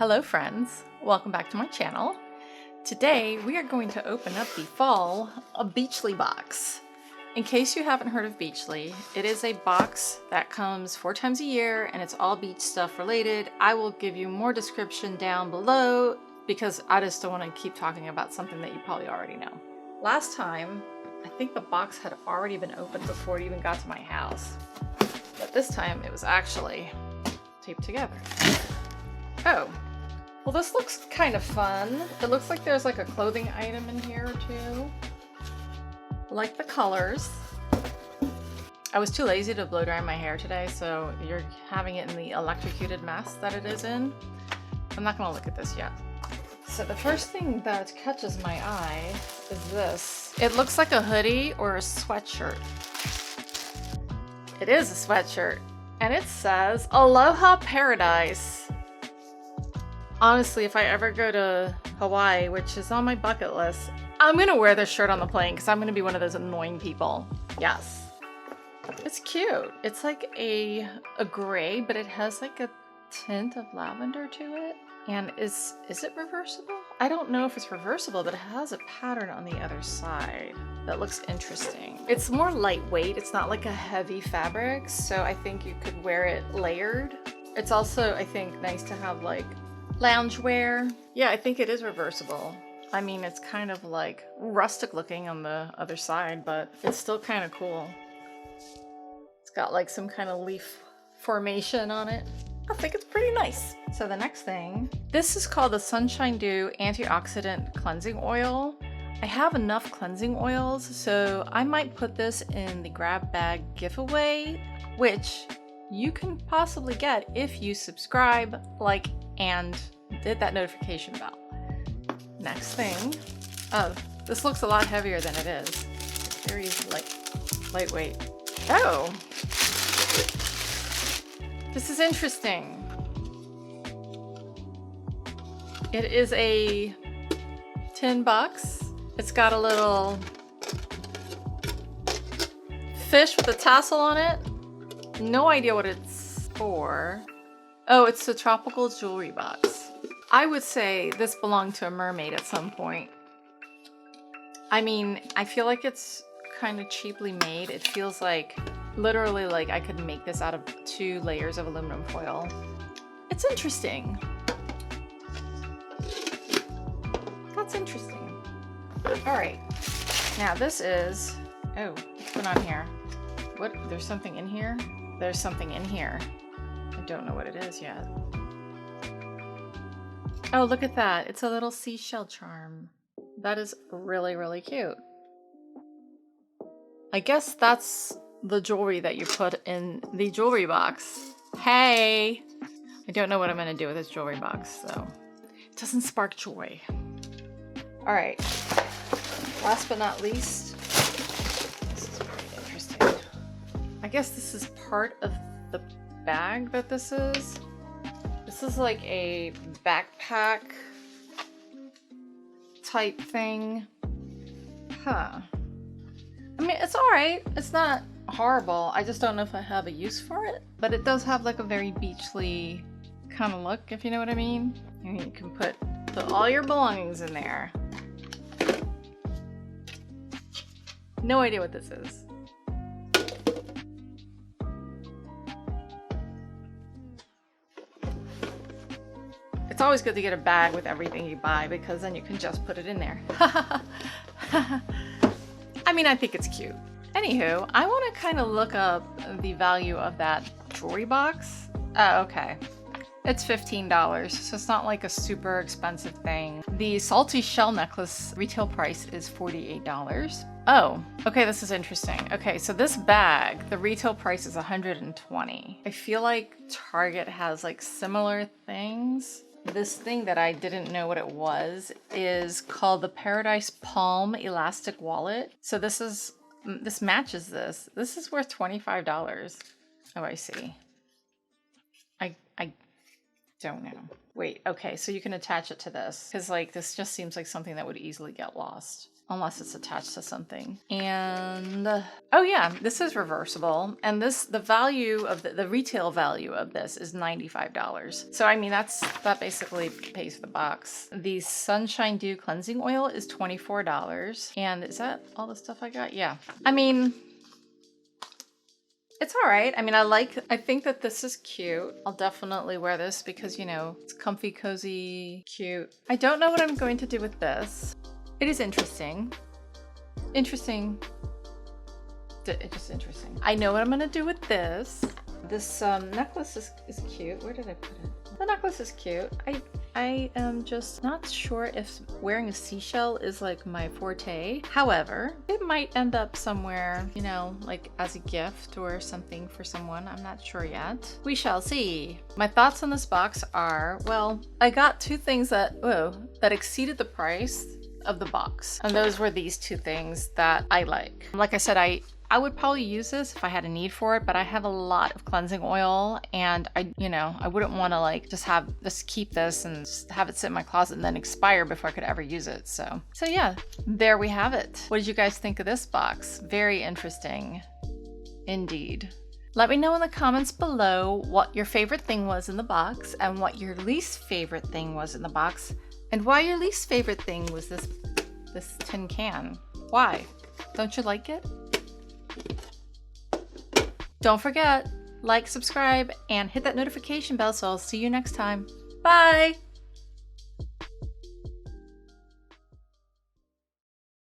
Hello friends, welcome back to my channel. Today we are going to open up the fall Beachly box. In case you haven't heard of Beachly, it is a box that comes 4 times a year and it's all beach stuff related. I will give you more description down below because I just don't want to keep talking about something that you probably already know. Last time, I think the box had already been opened before it even got to my house. But this time it was actually taped together. Oh, well this looks kind of fun. It looks like there's like a clothing item in here or two. I like the colors. I was too lazy to blow dry my hair today, so you're having it in the electrocuted mess that it is in. I'm not gonna look at this yet. So the first thing that catches my eye is this. It looks like a hoodie or a sweatshirt. It is a sweatshirt, and it says Aloha Paradise. Honestly, if I ever go to Hawaii, which is on my bucket list, I'm gonna wear this shirt on the plane because I'm gonna be one of those annoying people. Yes. It's cute. It's like a gray, but it has like a tint of lavender to it. And is it reversible? I don't know if it's reversible, but it has a pattern on the other side that looks interesting. It's more lightweight. It's not like a heavy fabric, so I think you could wear it layered. It's also, I think, nice to have like loungewear. Yeah, I think it is reversible. I mean, it's kind of like rustic looking on the other side, but it's still kind of cool. It's got like some kind of leaf formation on it. I think it's pretty nice. So the next thing, this is called the Sunshine Dew Antioxidant Cleansing Oil. I have enough cleansing oils, so I might put this in the grab bag giveaway, which you can possibly get if you subscribe, like, and did that notification bell. Next thing, oh, this looks a lot heavier than it is. It's very lightweight. Oh, this is interesting. It is a tin box. It's got a little fish with a tassel on it. No idea what it's for. Oh, it's a tropical jewelry box. I would say this belonged to a mermaid at some point. I mean, I feel like it's kind of cheaply made. It feels like literally like I could make this out of 2 layers of aluminum foil. It's interesting. That's interesting. All right, now this is, oh, what's going on here? What, there's something in here? There's something in here. I don't know what it is yet. Oh, look at that. It's a little seashell charm. That is really, really cute. I guess that's the jewelry that you put in the jewelry box. Hey! I don't know what I'm gonna do with this jewelry box, so it doesn't spark joy. All right, last but not least, this is pretty interesting. I guess this is part of the bag that this is. This is like a backpack type thing. Huh. I mean, it's all right. It's not horrible. I just don't know if I have a use for it. But it does have like a very beachly kind of look, if you know what I mean. And you can put all your belongings in there. No idea what this is. It's always good to get a bag with everything you buy because then you can just put it in there. I mean, I think it's cute. Anywho, I want to kind of look up the value of that jewelry box. Oh, okay. It's $15, so it's not like a super expensive thing. The salty shell necklace retail price is $48. Oh, okay, this is interesting. Okay, so this bag, the retail price is $120. I feel like Target has like similar things. This thing that I didn't know what it was is called the Paradise Palm Elastic Wallet. So this matches this. This is worth $25. Oh, I see. I don't know. Wait, okay, so you can attach it to this because like this just seems like something that would easily get lost. unless it's attached to something. And oh yeah, this is reversible. And the value of the retail value of this is $95. So I mean, that basically pays for the box. The Sunshine Dew cleansing oil is $24. And is that all the stuff I got? Yeah. I mean, it's all right. I mean, I think that this is cute. I'll definitely wear this because, you know, it's comfy, cozy, cute. I don't know what I'm going to do with this. It is interesting. Interesting. It's just interesting. I know what I'm gonna do with this. This necklace is cute. Where did I put it? The necklace is cute. I am just not sure if wearing a seashell is like my forte. However, it might end up somewhere, you know, like as a gift or something for someone. I'm not sure yet. We shall see. My thoughts on this box are, well, I got two things that exceeded the price of the box. And those were these two things that I like. Like I said, I would probably use this if I had a need for it, but I have a lot of cleansing oil and I wouldn't want to like just keep this and just have it sit in my closet and then expire before I could ever use it. So yeah, there we have it. What did you guys think of this box? Very interesting indeed. Let me know in the comments below what your favorite thing was in the box and what your least favorite thing was in the box and why your least favorite thing was this tin can. Why? Don't you like it? Don't forget, like, subscribe, and hit that notification bell so I'll see you next time. Bye!